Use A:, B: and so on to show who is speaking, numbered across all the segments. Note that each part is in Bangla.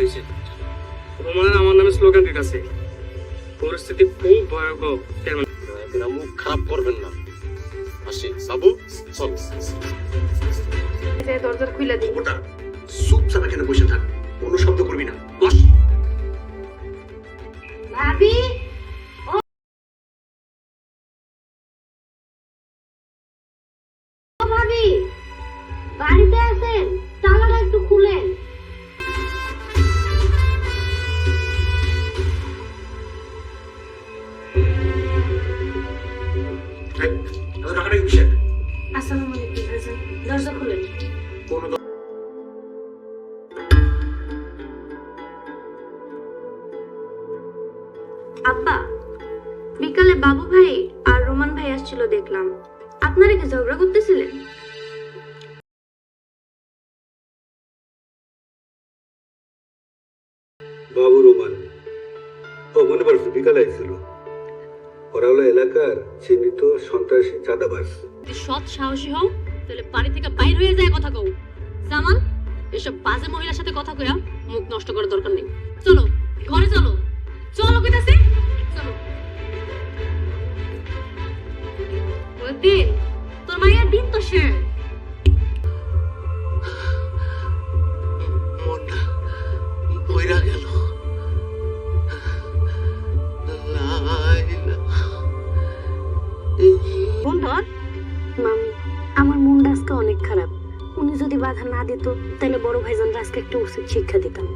A: রয়েছে। রোমানের আমার নামে স্লোগান দিতেছে। পরিস্থিতি খুব ভয়াবহ।
B: মুখ খারাপ করবেন না। আসি বাবু, চল।
C: দরজা খুলে দিই।
B: ওটা চুপচাপ এখানে বসে থাক, কোনো শব্দ করবি না। বস।
C: ভাবি, ও ভাবি, বাড়িতে আছেন? তালাটা একটু খুলেন। আসসালামু আলাইকুম ভাইজান, দরজা খুলেন। আব্বা, বিকালে বাবু ভাই আর রোমান ভাই আসছিল দেখলাম। আপনারা কি ঝগড়া করতেছিলেন?
D: বাবু রোমান ও মনে পড়ছে বিকালে আইছিল। ওরা হলো এলাকার চিহ্নিত সন্ত্রাসী চাঁদাবাজ।
E: সৎ সাহসী হও তাহলে বাড়ি থেকে বাইর হয়ে যায় কথা কও। জামান, এসব বাজে মহিলার সাথে কথা কইয়া মুখ নষ্ট করার দরকার নেই। চলো ঘরে চলো, চলো কইতাছি, চলো। ওতে তোর মায়ের দিন তো শেষ।
B: মনটা বইরা গেল।
C: মামু, আমার মনটা আজকে অনেক খারাপ। উনি যদি বাধা না দিত তাহলে বড় ভাইজান আজকে একটা উচিত শিক্ষা দিতাম।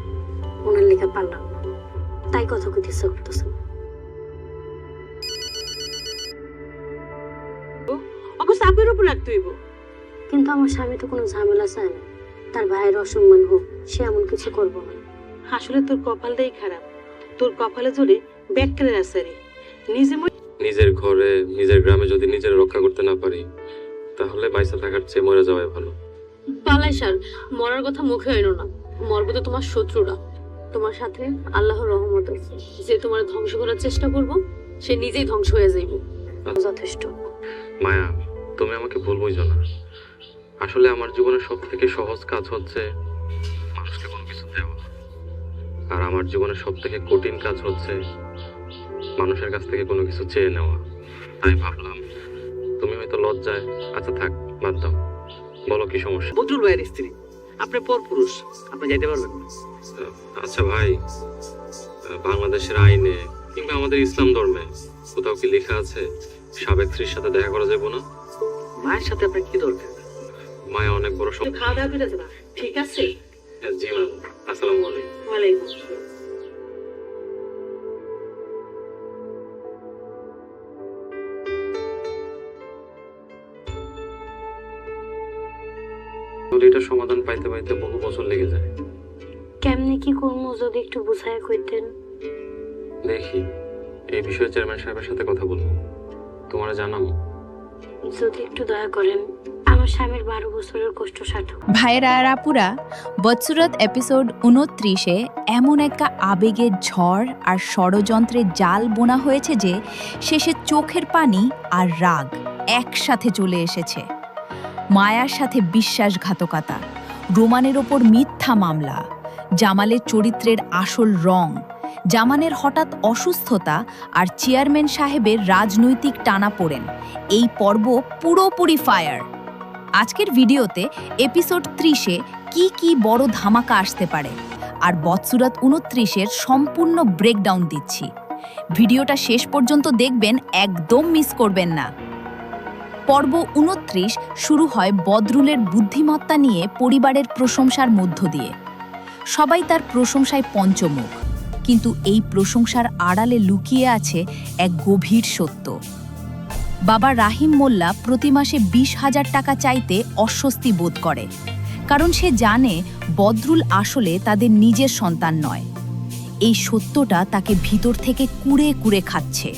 C: ওনার লেখা পারলাম না, তাই কথা কইতে ইচ্ছা করতেছে।
E: অবশ্য আপের উপর রাখতে হইব।
C: কিন্তু আমার স্বামী তো কোনো ঝামেলা চায় না। তার ভাইয়ের অসম্মান হোক, সে এমন কিছু করবো না।
E: আসলে তোর কপালটাই খারাপ। তোর কপালে জোরে ব্যাককেলের আসারে
A: নিজের ঘরে নিজের গ্রামে যদি নিজের রক্ষা করতে না পারি তাহলে বাইসা থাকার চেয়ে মরে যাওয়াই ভালো।
E: পালাই সার, মরার কথা মুখে আইনো না। মরবে তো তোমার শত্রুরা। তোমার সাথে আল্লাহর রহমত আছে। যে তোমার ধ্বংস করার চেষ্টা করব সে নিজেই ধ্বংস হয়ে যাইব।
C: যথেষ্ট।
A: মায়া, তুমি আমাকে ভুল বুঝো না। আসলে আমার জীবনের সব থেকে সহজ কাজ হচ্ছে মানুষকে কোনো কিছু দেওয়া, আর আমার জীবনের সব থেকে কঠিন কাজ হচ্ছে মানুষের কাছ থেকে কোনো কিছু চেয়ে নেওয়া। তাই ভাবলাম তুমি হয়তো লজ্জায়, আচ্ছা থাক বাদ দাও, বলো কি সমস্যা?
F: বদরুল ভাইয়ের স্ত্রী, আপনি পর পুরুষ, আপনি যাইতে পারবেন না।
A: আচ্ছা ভাই, বাংলাদেশের আইনে কিংবা আমাদের ইসলাম ধর্মে কোথাও কি লেখা আছে সাবেক স্ত্রীর সাথে দেখা করা যাবে না?
F: মায়ের সাথে আপনার কি দরকার?
A: মায়া অনেক বড়
E: খাওয়া দাওয়া করে যাবা, ঠিক আছে?
A: জি ম্যাম, আসসালামু আলাইকুম।
E: ওয়ালাইকুম আসসালাম।
A: এটা সমাধান পাইতে পাইতে বহু বছর লেগে যায়।
C: কেমনে কি করবো যদি একটু বুঝায় কইতেন।
A: দেখি এই বিষয়ে চেয়ারম্যান সাহেবের সাথে কথা বলবো, তোমার জানাবো।
C: যদি একটু দয়া করেন, আমার স্বামীর 12 বছরের কষ্ট সার্থক।
G: ভাইরা আর আপুরা, বৎসুরত এপিসোড 29-এ এমন একটা আবেগের ঝড় আর ষড়যন্ত্রের জাল বোনা হয়েছে যে শেষে চোখের পানি আর রাগ একসাথে চলে এসেছে। মায়ার সাথে বিশ্বাসঘাতকতা, রোমানের ওপর মিথ্যা মামলা, জামালের চরিত্রের আসল রং, জামানের হঠাৎ অসুস্থতা আর চেয়ারম্যান সাহেবের রাজনৈতিক টানাপোড়েন। এই পর্ব পুরোপুরি ফায়ার। আজকের ভিডিওতে এপিসোড 30-এ কি বড় ধামাকা আসতে পারে আর বৎসুরত 29-এর সম্পূর্ণ ব্রেকডাউন দিচ্ছি। ভিডিওটা শেষ পর্যন্ত দেখবেন, একদম মিস করবেন না। পর্ব 29 শুরু হয় বদরুলের বুদ্ধিমত্তা নিয়ে পরিবারের প্রশংসার মধ্য দিয়ে। সবাই তার প্রশংসায় পঞ্চমুখ, কিন্তু এই প্রশংসার আড়ালে লুকিয়ে আছে এক গভীর সত্য। বাবা রাহিম মোল্লা প্রতি মাসে 20,000 টাকা চাইতে অস্বস্তি বোধ করে, কারণ সে জানে বদরুল আসলে তাদের নিজের সন্তান নয়। এই সত্যটা তাকে ভিতর থেকে কুড়ে কুড়ে খাচ্ছে।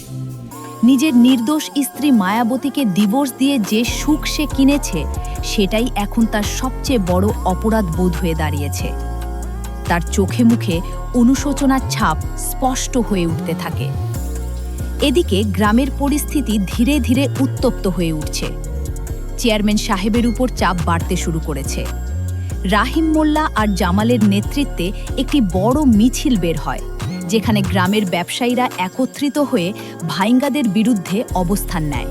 G: নিজের নির্দোষ স্ত্রী মায়াবতীকে ডিভোর্স দিয়ে যে সুখ সে কিনেছে, সেটাই এখন তার সবচেয়ে বড় অপরাধ বোধ হয়ে দাঁড়িয়েছে। তার চোখে মুখে অনুশোচনার ছাপ স্পষ্ট হয়ে উঠতে থাকে। এদিকে গ্রামের পরিস্থিতি ধীরে ধীরে উত্তপ্ত হয়ে উঠছে। চেয়ারম্যান সাহেবের উপর চাপ বাড়তে শুরু করেছে। রাহিম মোল্লা আর জামালের নেতৃত্বে একটি বড় মিছিল বের হয়, যেখানে গ্রামের ব্যবসায়ীরা একত্রিত হয়ে ভাইঙ্গাদের বিরুদ্ধে অবস্থান নেয়।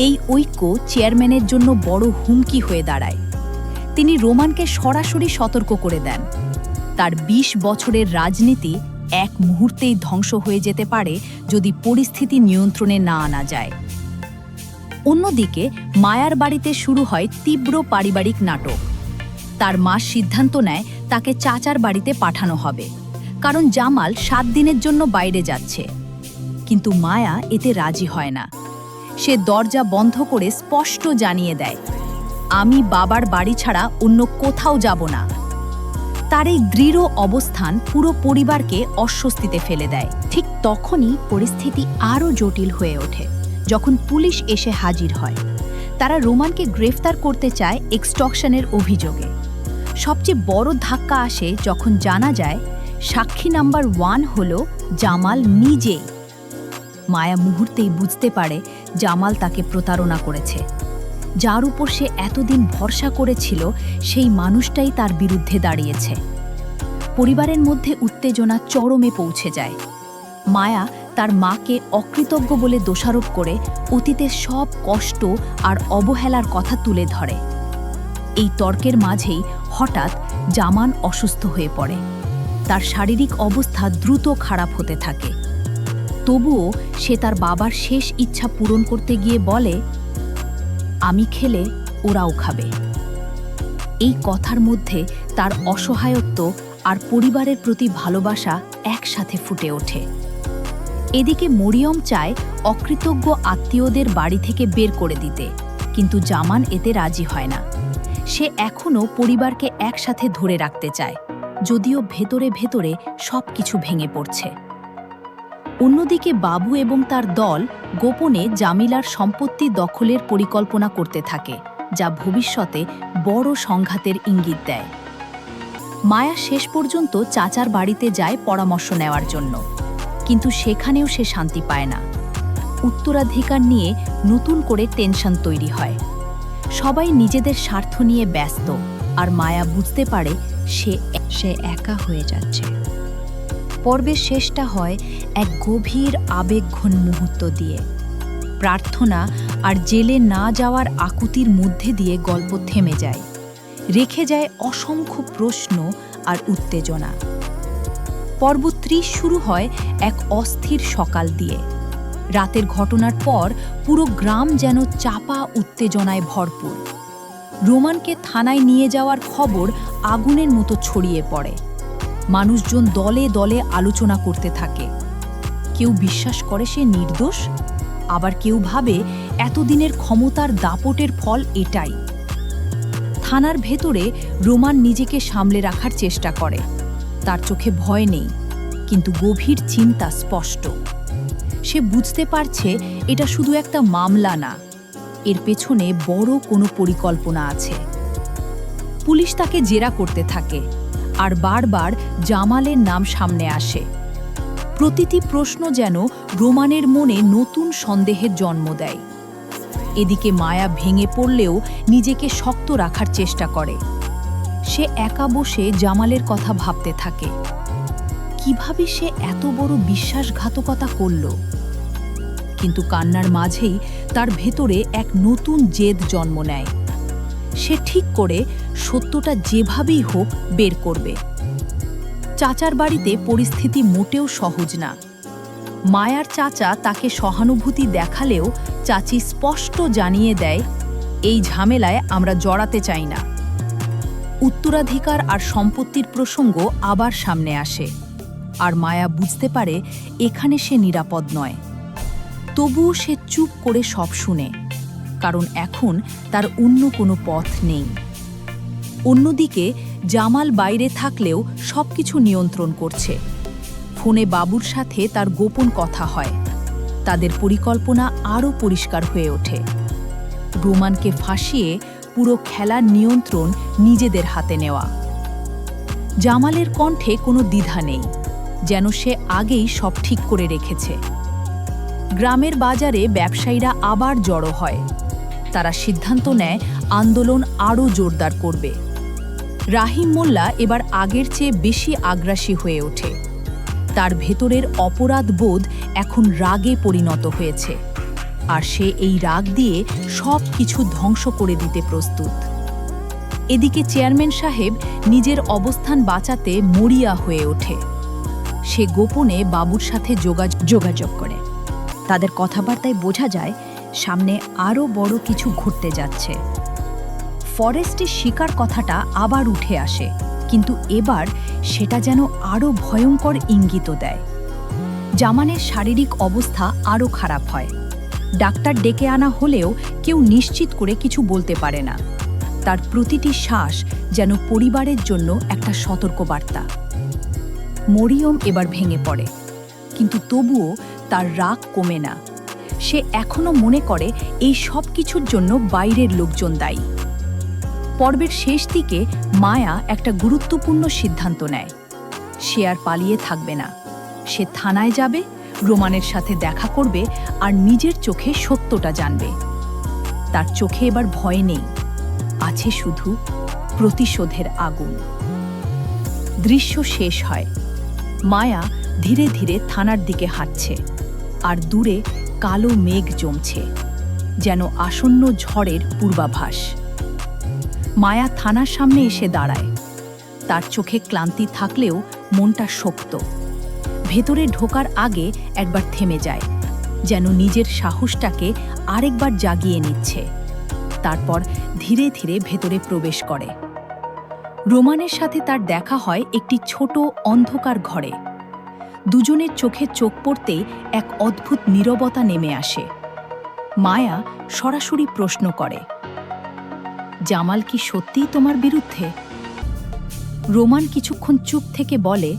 G: এই ঐক্য চেয়ারম্যানের জন্য বড় হুমকি হয়ে দাঁড়ায়। তিনি রোমানকে সরাসরি সতর্ক করে দেন, তার ২০ বছরের রাজনীতি এক মুহূর্তেই ধ্বংস হয়ে যেতে পারে যদি পরিস্থিতি নিয়ন্ত্রণে না আনা যায়। অন্যদিকে মায়ার বাড়িতে শুরু হয় তীব্র পারিবারিক নাটক। তার মা সিদ্ধান্ত নেয় তাকে চাচার বাড়িতে পাঠানো হবে, কারণ জামাল ৭ দিনের জন্য বাইরে যাচ্ছে। কিন্তু মায়া এতে রাজি হয় না। সে দরজা বন্ধ করে স্পষ্ট জানিয়ে দেয়, আমি বাবার বাড়ি ছাড়া অন্য কোথাও যাব না। তার এই দৃঢ় অবস্থান পুরো পরিবারকে অস্বস্তিতে ফেলে দেয়। ঠিক তখনই পরিস্থিতি আরও জটিল হয়ে ওঠে, যখন পুলিশ এসে হাজির হয়। তারা রোমানকে গ্রেফতার করতে চায় এক্সটর্শনের অভিযোগে। সবচেয়ে বড় ধাক্কা আসে যখন জানা যায় সাক্ষী নাম্বার 1 হল জামাল নিজেই। মায়া মুহূর্তেই বুঝতে পারে জামাল তাকে প্রতারণা করেছে। যার উপর সে এতদিন ভরসা করেছিল সেই মানুষটাই তার বিরুদ্ধে দাঁড়িয়েছে। পরিবারের মধ্যে উত্তেজনা চরমে পৌঁছে যায়। মায়া তার মাকে অকৃতজ্ঞ বলে দোষারোপ করে অতীতের সব কষ্ট আর অবহেলার কথা তুলে ধরে। এই তর্কের মাঝেই হঠাৎ জামান অসুস্থ হয়ে পড়ে। তার শারীরিক অবস্থা দ্রুত খারাপ হতে থাকে। তবুও সে তার বাবার শেষ ইচ্ছা পূরণ করতে গিয়ে বলে, আমি খেলে ওরাও খাবে। এই কথার মধ্যে তার অসহায়ত্ব আর পরিবারের প্রতি ভালোবাসা একসাথে ফুটে ওঠে। এদিকে মরিয়ম চায় অকৃতজ্ঞ আত্মীয়দের বাড়ি থেকে বের করে দিতে, কিন্তু জামান এতে রাজি হয় না। সে এখনও পরিবারকে একসাথে ধরে রাখতে চায়, যদিও ভেতরে ভেতরে সবকিছু ভেঙে পড়ছে। অন্যদিকে বাবু এবং তার দল গোপনে জামিলার সম্পত্তি দখলের পরিকল্পনা করতে থাকে, যা ভবিষ্যতে বড় সংঘাতের ইঙ্গিত দেয়। মায়া শেষ পর্যন্ত চাচার বাড়িতে যায় পরামর্শ নেওয়ার জন্য, কিন্তু সেখানেও সে শান্তি পায় না। উত্তরাধিকার নিয়ে নতুন করে টেনশন তৈরি হয়। সবাই নিজেদের স্বার্থ নিয়ে ব্যস্ত, আর মায়া বুঝতে পারে সে একা হয়ে যাচ্ছে। পর্বের শেষটা হয় এক গভীর আবেগঘন মুহূর্ত দিয়ে। প্রার্থনা আর জেলে না যাওয়ার আকুতির মধ্যে দিয়ে গল্প থেমে যায়, রেখে যায় অসংখ্য প্রশ্ন আর উত্তেজনা। পর্ব ৩০ শুরু হয় এক অস্থির সকাল দিয়ে। রাতের ঘটনার পর পুরো গ্রাম যেন চাপা উত্তেজনায় ভরপুর। রোমানকে থানায় নিয়ে যাওয়ার খবর আগুনের মতো ছড়িয়ে পড়ে। মানুষজন দলে দলে আলোচনা করতে থাকে। কেউ বিশ্বাস করে সে নির্দোষ, আবার কেউ ভাবে এতদিনের ক্ষমতার দাপটের ফল এটাই। থানার ভেতরে রোমান নিজেকে সামলে রাখার চেষ্টা করে। তার চোখে ভয় নেই, কিন্তু গভীর চিন্তা স্পষ্ট। সে বুঝতে পারছে এটা শুধু একটা মামলা না, এর পেছনে বড় কোনো পরিকল্পনা আছে। পুলিশ তাকে জেরা করতে থাকে, আর বারবার জামালের নাম সামনে আসে। প্রতিটি প্রশ্ন যেন রোমানের মনে নতুন সন্দেহের জন্ম দেয়। এদিকে মায়া ভেঙে পড়লেও নিজেকে শক্ত রাখার চেষ্টা করে। সে একা বসে জামালের কথা ভাবতে থাকে, কিভাবে সে এত বড় বিশ্বাসঘাতকতা করল। কিন্তু কান্নার মাঝেই তার ভেতরে এক নতুন জেদ জন্ম নেয়। সে ঠিক করে সত্যটা যেভাবেই হোক বের করবে। চাচার বাড়িতে পরিস্থিতি মোটেও সহজ না। মায়ার চাচা তাকে সহানুভূতি দেখালেও চাচি স্পষ্ট জানিয়ে দেয়, এই ঝামেলায় আমরা জড়াতে চাই না। উত্তরাধিকার আর সম্পত্তির প্রসঙ্গ আবার সামনে আসে, আর মায়া বুঝতে পারে এখানে সে নিরাপদ নয়। তবুও সে চুপ করে সব শুনে, কারণ এখন তার অন্য কোনো পথ নেই। অন্যদিকে জামাল বাইরে থাকলেও সবকিছু নিয়ন্ত্রণ করছে। ফোনে বাবুর সাথে তার গোপন কথা হয়। তাদের পরিকল্পনা আরও পরিষ্কার হয়ে ওঠে। রোমানকে ফাঁসিয়ে পুরো খেলার নিয়ন্ত্রণ নিজেদের হাতে নেওয়া। জামালের কণ্ঠে কোনো দ্বিধা নেই, যেন সে আগেই সব ঠিক করে রেখেছে। গ্রামের বাজারে ব্যবসায়ীরা আবার জড়ো হয়। তারা সিদ্ধান্ত নেয় আন্দোলন আরও জোরদার করবে। রাহিম মোল্লা এবার আগের চেয়ে বেশি আগ্রাসী হয়ে ওঠে। তার ভেতরের অপরাধ বোধ এখন রাগে পরিণত হয়েছে, আর সে এই রাগ দিয়ে সব কিছু ধ্বংস করে দিতে প্রস্তুত। এদিকে চেয়ারম্যান সাহেব নিজের অবস্থান বাঁচাতে মরিয়া হয়ে ওঠে। সে গোপনে বাবুর সাথে যোগাযোগ করে। তাদের কথাবার্তায় বোঝা যায় সামনে আরও বড় কিছু ঘটতে যাচ্ছে। ফরেস্টে শিকার কথাটা আবার উঠে আসে, কিন্তু এবার সেটা যেন আরও ভয়ঙ্কর ইঙ্গিত দেয়। জামানের শারীরিক অবস্থা আরও খারাপ হয়। ডাক্তার ডেকে আনা হলেও কেউ নিশ্চিত করে কিছু বলতে পারে না। তার প্রতিটি শ্বাস যেন পরিবারের জন্য একটা সতর্কবার্তা। মরিয়ম এবার ভেঙে পড়ে, কিন্তু তবুও তার রাগ কমে না। সে এখনো মনে করে এই সব কিছুর জন্য বাইরের লোকজন দায়ী। পর্বের শেষ দিকে মায়া একটা গুরুত্বপূর্ণ সিদ্ধান্ত নেয়। সে আর পালিয়ে থাকবে না। সে থানায় যাবে, রোমানের সাথে দেখা করবে আর নিজের চোখে সত্যটা জানবে। তার চোখে এবার ভয় নেই, আছে শুধু প্রতিশোধের আগুন। দৃশ্য শেষ হয়। মায়া ধীরে ধীরে থানার দিকে হাঁটছে, আর দূরে কালো মেঘ জমছে, যেন আসন্ন ঝড়ের পূর্বাভাস। মায়া থানার সামনে এসে দাঁড়ায়। তার চোখে ক্লান্তি থাকলেও মনটা শক্ত। ভেতরে ঢোকার আগে একবার থেমে যায়, যেন নিজের সাহসটাকে আরেকবার জাগিয়ে নিচ্ছে। তারপর ধীরে ধীরে ভেতরে প্রবেশ করে। রোমানের সাথে তার দেখা হয় একটি ছোট অন্ধকার ঘরে। দুজনের চোখে চোখ পড়তেই এক অদ্ভুত নীরবতা নেমে আসে। মায়া সরাসরি প্রশ্ন করে, জামাল কি সত্যিই তোমার বিরুদ্ধে? রোমান কিছুক্ষণ চুপ থেকে বলে,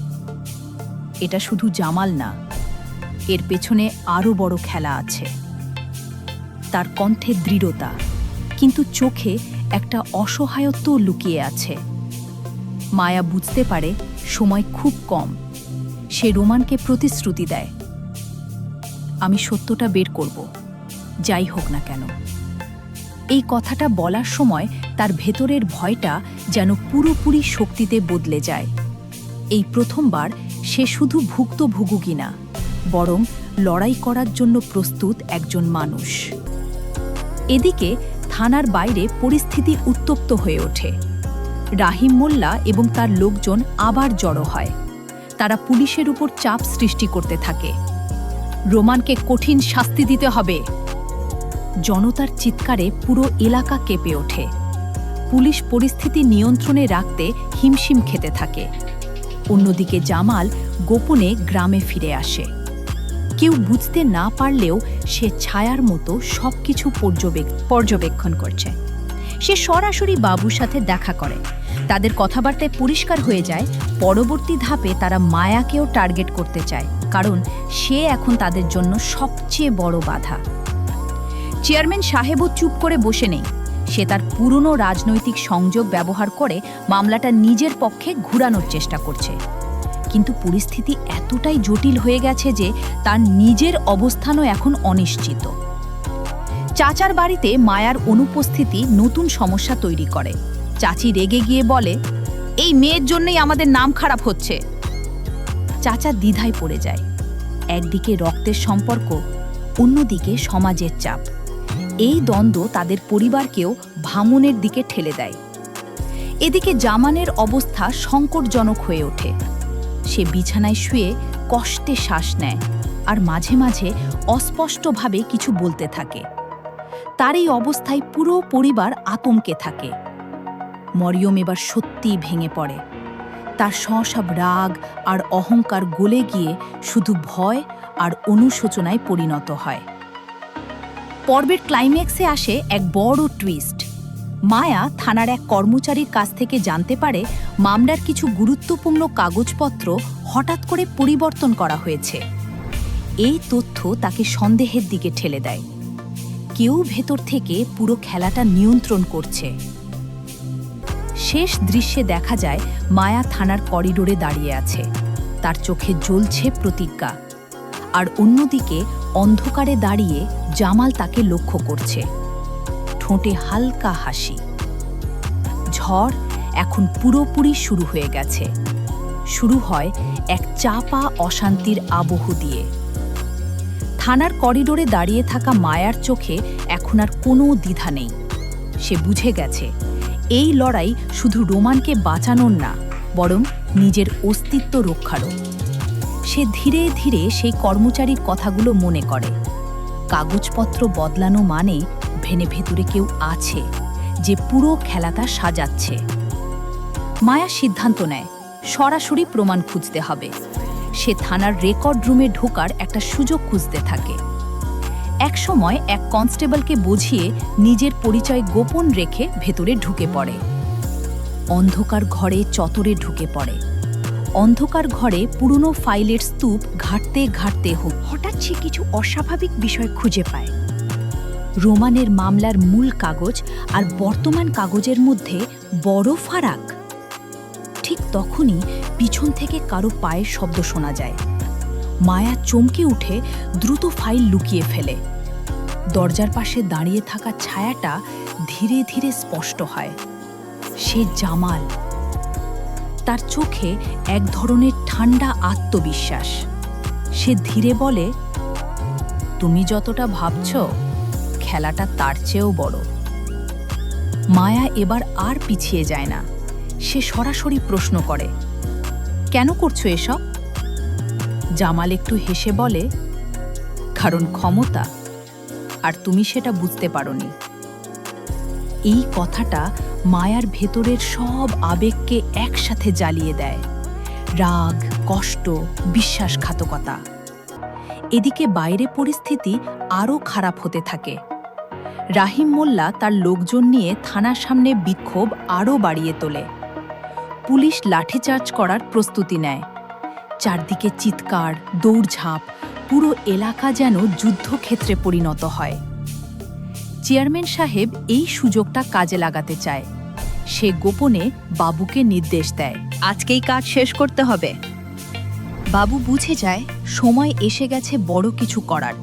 G: এটা শুধু জামাল না, এর পেছনে আরও বড় খেলা আছে। তার কণ্ঠে দৃঢ়তা, কিন্তু চোখে একটা অসহায়ত্ব লুকিয়ে আছে। মায়া বুঝতে পারে সময় খুব কম। সে রোমানকে প্রতিশ্রুতি দেয়, আমি সত্যটা বের করব, যাই হোক না কেন। এই কথাটা বলার সময় তার ভেতরের ভয়টা যেন পুরোপুরি শক্তিতে বদলে যায়। এই প্রথমবার সে শুধু ভুক্তভোগী না, বরং লড়াই করার জন্য প্রস্তুত একজন মানুষ। এদিকে থানার বাইরে পরিস্থিতি উত্তপ্ত হয়ে ওঠে। রাহিম মোল্লা এবং তার লোকজন আবার জড়ো হয়। তারা পুলিশের উপর চাপ সৃষ্টি করতে থাকে। রোমানকে কঠিন শাস্তি দিতে হবে। জনতার চিৎকারে পুরো এলাকা কেঁপে ওঠে। পুলিশ পরিস্থিতি নিয়ন্ত্রণে রাখতে হিমশিম খেতে থাকে। অন্যদিকে জামাল গোপনে গ্রামে ফিরে আসে। কেউ বুঝতে না পারলেও সে ছায়ার মতো সবকিছু পর্যবেক্ষণ করছে। সে সরাসরি বাবুর সাথে দেখা করে। তাদের কথাবার্তায় পরিষ্কার হয়ে যায় পরবর্তী ধাপে তারা মায়াকেও টার্গেট করতে চায়, কারণ সে এখন তাদের জন্য সবচেয়ে বড় বাধা। চেয়ারম্যান সাহেবও চুপ করে বসে নেই। সে তার পুরনো রাজনৈতিক সংযোগ ব্যবহার করে মামলাটা নিজের পক্ষে ঘুরানোর চেষ্টা করছে। কিন্তু পরিস্থিতি এতটাই জটিল হয়ে গেছে যে তার নিজের অবস্থানও এখন অনিশ্চিত। চাচার বাড়িতে মায়ার অনুপস্থিতি নতুন সমস্যা তৈরি করে। চাচি রেগে গিয়ে বলে, এই মেয়ের জন্যই আমাদের নাম খারাপ হচ্ছে। চাচা দ্বিধায় পড়ে যায়। একদিকে রক্তের সম্পর্ক, অন্যদিকে সমাজের চাপ। এই দ্বন্দ্ব তাদের পরিবারকেও ভাঙনের দিকে ঠেলে দেয়। এদিকে জামানের অবস্থা সংকটজনক হয়ে ওঠে। সে বিছানায় শুয়ে কষ্টে শ্বাস নেয় আর মাঝে মাঝে অস্পষ্টভাবে কিছু বলতে থাকে। তার এই অবস্থায় পুরো পরিবার আতঙ্কে থাকে। মরিয়ম এবার সত্যিই ভেঙে পড়ে। তার সব রাগ আর অহংকার গলে গিয়ে শুধু ভয় আর অনুশোচনায় পরিণত হয়। পর্বের ক্লাইম্যাক্সে আসে এক বড় টুইস্ট। মায়া থানার এক কর্মচারীর কাছ থেকে জানতে পারে মামলার কিছু গুরুত্বপূর্ণ কাগজপত্র হঠাৎ করে পরিবর্তন করা হয়েছে। এই তথ্য তাকে সন্দেহের দিকে ঠেলে দেয়। কেউ ভেতর থেকে পুরো খেলাটা নিয়ন্ত্রণ করছে। শেষ দৃশ্যে দেখা যায় মায়া থানার করিডোরে দাঁড়িয়ে আছে। তার চোখে জ্বলছে প্রতিজ্ঞা, আর অন্যদিকে অন্ধকারে দাঁড়িয়ে জামাল তাকে লক্ষ্য করছে। ঠোঁটে হালকা হাসি। ঝড় এখন পুরোপুরি শুরু হয়ে গেছে। শুরু হয় এক চাপা অশান্তির আবহ দিয়ে। থানার করিডোরে দাঁড়িয়ে থাকা মায়ার চোখে এখন আর কোনো দ্বিধা নেই। সে বুঝে গেছে এই লড়াই শুধু রোমানকে বাঁচানোর না, বরং নিজের অস্তিত্ব রক্ষারও। সে ধীরে ধীরে সেই কর্মচারীর কথাগুলো মনে করে। কাগজপত্র বদলানো মানে ভেতরে কেউ আছে যে পুরো খেলাটা সাজাচ্ছে। মায়া সিদ্ধান্ত নেয় সরাসরি প্রমাণ খুঁজতে হবে। সে থানার রেকর্ড রুমে ঢোকার একটা সুযোগ খুঁজতে থাকে। একসময় এক কনস্টেবলকে বুঝিয়ে নিজের পরিচয় গোপন রেখে ভেতরে ঢুকে পড়ে। অন্ধকার ঘরে চত্বরে ঢুকে পড়ে। অন্ধকার ঘরে পুরনো ফাইলের স্তূপ ঘাঁটতে ঘাঁটতে হঠাৎ সে কিছু অস্বাভাবিক বিষয় খুঁজে পায়। রোমানের মামলার মূল কাগজ আর বর্তমান কাগজের মধ্যে বড় ফারাক। ঠিক তখনই পিছন থেকে কারো পায়ের শব্দ শোনা যায়। মায়া চমকে উঠে দ্রুত ফাইল লুকিয়ে ফেলে। দরজার পাশে দাঁড়িয়ে থাকা ছায়াটা ধীরে ধীরে স্পষ্ট হয়। সে জামাল। তার চোখে এক ধরনের ঠান্ডা আত্মবিশ্বাস। সে ধীরে বলে, তুমি যতটা ভাবছ খেলাটা তার চেয়েও বড়। মায়া এবার আর পিছিয়ে যায় না। সে সরাসরি প্রশ্ন করে, কেন করছো এসব? জামাল একটু হেসে বলে, কারণ ক্ষমতা, আর তুমি সেটা বুঝতে পারোনি। এই কথাটা মায়ার ভেতরের সব আবেগকে একসাথে জ্বালিয়ে দেয়। রাগ, কষ্ট, বিশ্বাসঘাতকতা। এদিকে বাইরে পরিস্থিতি আরও খারাপ হতে থাকে। রাহিম মোল্লা তার লোকজন নিয়ে থানার সামনে বিক্ষোভ আরও বাড়িয়ে তোলে। পুলিশ লাঠিচার্জ করার প্রস্তুতি নেয়। চারদিকে চিৎকার, দৌড়ঝাঁপ, পুরো এলাকা যেন যুদ্ধক্ষেত্রে পরিণত হয়। চেয়ারম্যান সাহেব এই সুযোগটা কাজে লাগাতে চায়। সে গোপনে বাবুকে নির্দেশ দেয়, আজকেই কাজ শেষ করতে হবে। বাবু বুঝে যায় সময় এসে গেছে বড় কিছু করার।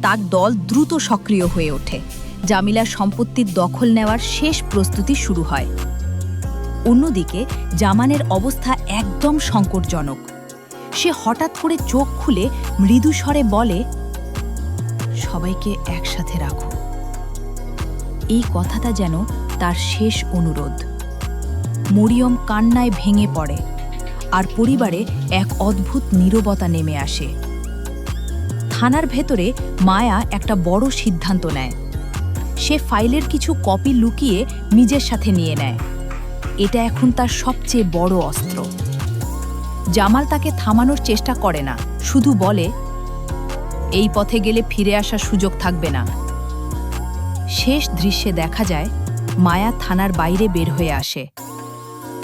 G: তার দল দ্রুত সক্রিয় হয়ে ওঠে। জামিলার সম্পত্তির দখল নেওয়ার শেষ প্রস্তুতি শুরু হয়। অন্যদিকে জামানের অবস্থা একদম সংকটজনক। সে হঠাৎ করে চোখ খুলে মৃদু স্বরে বলে, সবাইকে একসাথে রাখো। এই কথাটা যেন তার শেষ অনুরোধ। মরিয়ম কান্নায় ভেঙে পড়ে, আর পরিবারে এক অদ্ভুত নীরবতা নেমে আসে। থানার ভেতরে মায়া একটা বড় সিদ্ধান্ত নেয়। সে ফাইলের কিছু কপি লুকিয়ে নিজের সাথে নিয়ে নেয়। এটা এখন তার সবচেয়ে বড় অস্ত্র। জামাল তাকে থামানোর চেষ্টা করে না, শুধু বলে, এই পথে গেলে ফিরে আসার সুযোগ থাকবে না। শেষ দৃশ্যে দেখা যায় মায়া থানার বাইরে বের হয়ে আসে।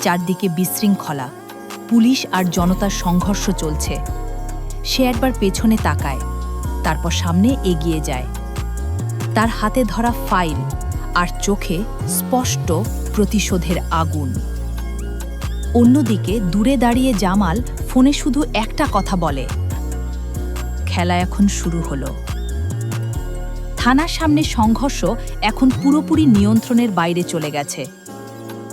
G: চারদিকে বিশৃঙ্খলা, পুলিশ আর জনতার সংঘর্ষ চলছে। সে একবার পেছনে তাকায়, তারপর সামনে এগিয়ে যায়। তার হাতে ধরা ফাইল আর চোখে স্পষ্ট প্রতিশোধের আগুন। অন্যদিকে দূরে দাঁড়িয়ে জামাল ফোনে শুধু একটা কথা বলে, খেলা এখন শুরু হলো। থানার সামনে সংঘর্ষ এখন পুরোপুরি নিয়ন্ত্রণের বাইরে চলে গেছে।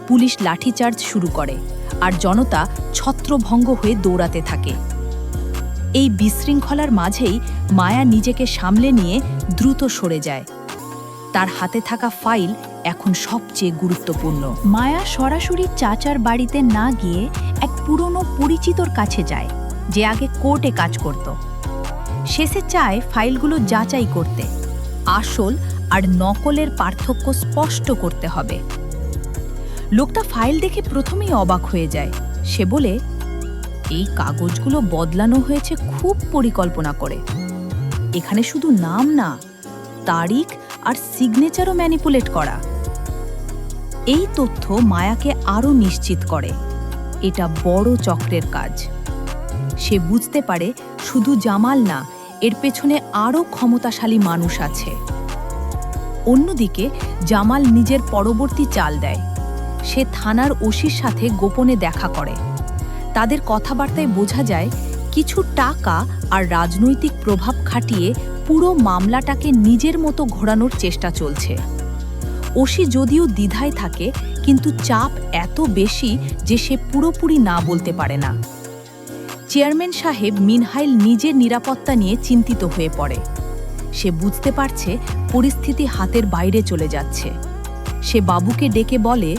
G: পুলিশ লাঠিচার্জ শুরু করে, আর জনতা ছত্রভঙ্গ হয়ে দৌড়াতে থাকে। এই বিশৃঙ্খলার মাঝেই মায়া নিজেকে সামলে নিয়ে দ্রুত সরে যায়। তার হাতে থাকা ফাইল এখন সবচেয়ে গুরুত্বপূর্ণ। মায়া সরাসরি চাচার বাড়িতে না গিয়ে এক পুরনো পরিচিতর কাছে যায়, যে আগে কোর্টে কাজ করত। শেষে চায় ফাইলগুলো যাচাই করতে, আসল আর নকলের পার্থক্য স্পষ্ট করতে হবে। লোকটা ফাইল দেখে প্রথমেই অবাক হয়ে যায়। সে বলে, এই কাগজগুলো বদলানো হয়েছে খুব পরিকল্পনা করে। এখানে শুধু নাম না, তারিখ আর সিগনেচারও ম্যানিপুলেট করা। এই তথ্য মায়াকে আরও নিশ্চিত করে এটা বড় চক্রের কাজ। সে বুঝতে পারে শুধু জামাল না, এর পেছনে আরও ক্ষমতাশালী মানুষ আছে। অন্যদিকে জামাল নিজের পরবর্তী চাল দেয়। সে থানার ওসির সাথে গোপনে দেখা করে। তাদের কথাবার্তায় বোঝা যায় কিছু টাকা আর রাজনৈতিক প্রভাব খাটিয়ে পুরো মামলাটাকে নিজের মতো ঘোরানোর চেষ্টা চলছে। ওসি যদিও দ্বিধায় থাকে, কিন্তু চাপ এত বেশি যে সে পুরোপুরি না বলতে পারে না। চেয়ারম্যান সাহেব মিনহাইল নিজের নিরাপত্তা নিয়ে চিন্তিত হয়ে পড়ে। সে বুঝতে পারছে পরিস্থিতি হাতের বাইরে চলে যাচ্ছে। সে বাবুকে ডেকে বলে,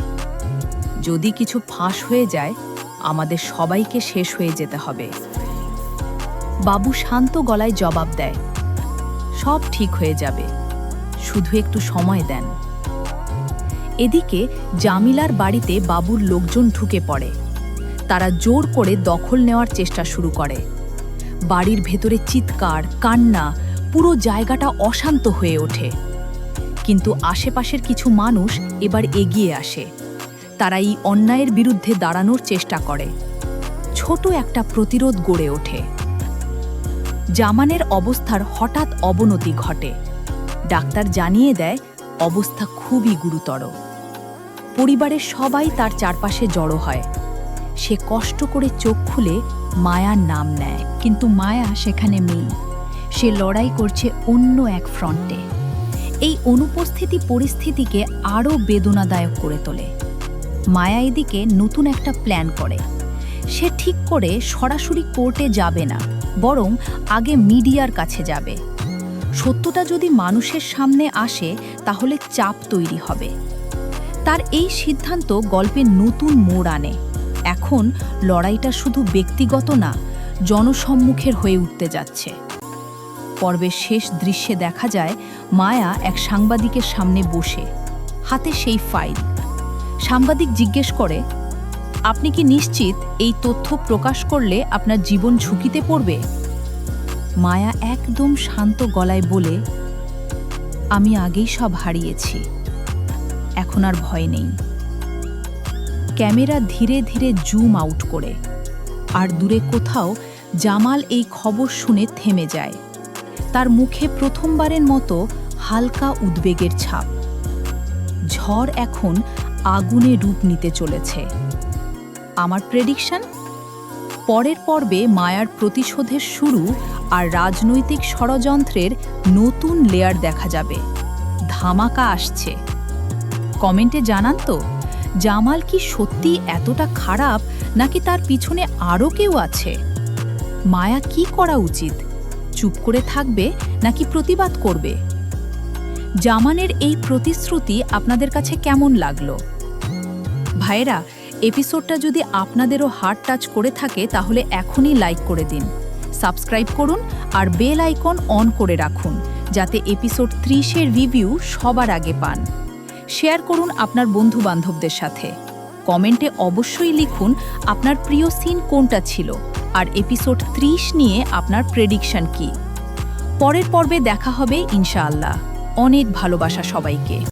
G: যদি কিছু ফাঁস হয়ে যায় আমাদের সবাইকে শেষ হয়ে যেতে হবে। বাবু শান্ত গলায় জবাব দেয়, সব ঠিক হয়ে যাবে, শুধু একটু সময় দেন। এদিকে জামিলার বাড়িতে বাবুর লোকজন ঢুকে পড়ে। তারা জোর করে দখল নেওয়ার চেষ্টা শুরু করে। বাড়ির ভেতরে চিৎকার, কান্না, পুরো জায়গাটা অশান্ত হয়ে ওঠে। কিন্তু আশেপাশের কিছু মানুষ এবার এগিয়ে আসে। তারা এই অন্যায়ের বিরুদ্ধে দাঁড়ানোর চেষ্টা করে। ছোট একটা প্রতিরোধ গড়ে ওঠে। জামানের অবস্থার হঠাৎ অবনতি ঘটে। ডাক্তার জানিয়ে দেয় অবস্থা খুবই গুরুতর। পরিবারের সবাই তার চারপাশে জড়ো হয়। সে কষ্ট করে চোখ খুলে মায়ার নাম নেয়, কিন্তু মায়া সেখানে নেই। সে লড়াই করছে অন্য এক ফ্রন্টে। এই অনুপস্থিতি পরিস্থিতিকে আরও বেদনাদায়ক করে তোলে। মায়া এদিকে নতুন একটা প্ল্যান করে। সে ঠিক করে সরাসরি কোর্টে যাবে না, বরং আগে মিডিয়ার কাছে যাবে। সত্যটা যদি মানুষের সামনে আসে তাহলে চাপ তৈরি হবে। তার এই সিদ্ধান্ত গল্পে নতুন মোড় আনে। এখন লড়াইটা শুধু ব্যক্তিগত না, জনসম্মুখের হয়ে উঠতে যাচ্ছে। পর্বের শেষ দৃশ্যে দেখা যায় মায়া এক সাংবাদিকের সামনে বসে, হাতে সেই ফাইল। সাংবাদিক জিজ্ঞেস করে, আপনি কি নিশ্চিত এই তথ্য প্রকাশ করলে আপনার জীবন ঝুঁকিতে পড়বে? মায়া একদম শান্ত গলায় বলে, আমি আগেই সব হারিয়েছি, এখন আর ভয় নেই। ক্যামেরা ধীরে ধীরে জুম আউট করে, আর দূরে কোথাও জামাল এই খবর শুনে থেমে যায়। তার মুখে প্রথমবারের মতো হালকা উদ্বেগের ছাপ। ঝড় এখন আগুনে রূপ নিতে চলেছে। আমার প্রেডিকশন, পরের পর্বে মায়ার প্রতিশোধের শুরু আর রাজনৈতিক ষড়যন্ত্রের নতুন লেয়ার দেখা যাবে। ধামাকা আসছে। কমেন্টে জানান তো, জামাল কি সত্যি এতটা খারাপ, নাকি তার পিছনে আরও কেউ আছে? মায়া কি করা উচিত? চুপ করে থাকবে নাকি প্রতিবাদ করবে? জামানের এই প্রতিশ্রুতি আপনাদের কাছে কেমন লাগলো? ভাইরা, এপিসোডটা যদি আপনাদেরও হার্ট টাচ করে থাকে তাহলে এখনই লাইক করে দিন, সাবস্ক্রাইব করুন আর বেল আইকন অন করে রাখুন, যাতে এপিসোড 30-এর রিভিউ সবার আগে পান। শেয়ার করুন আপনার বন্ধু-বান্ধবদের সাথে। কমেন্টে অবশ্যই লিখুন আপনার প্রিয় সিন কোনটা ছিল আর এপিসোড 30 নিয়ে আপনার প্রেডিকশন কি। পরের পর্বে দেখা হবে ইনশাআল্লাহ। অনেক ভালোবাসা সবাইকে।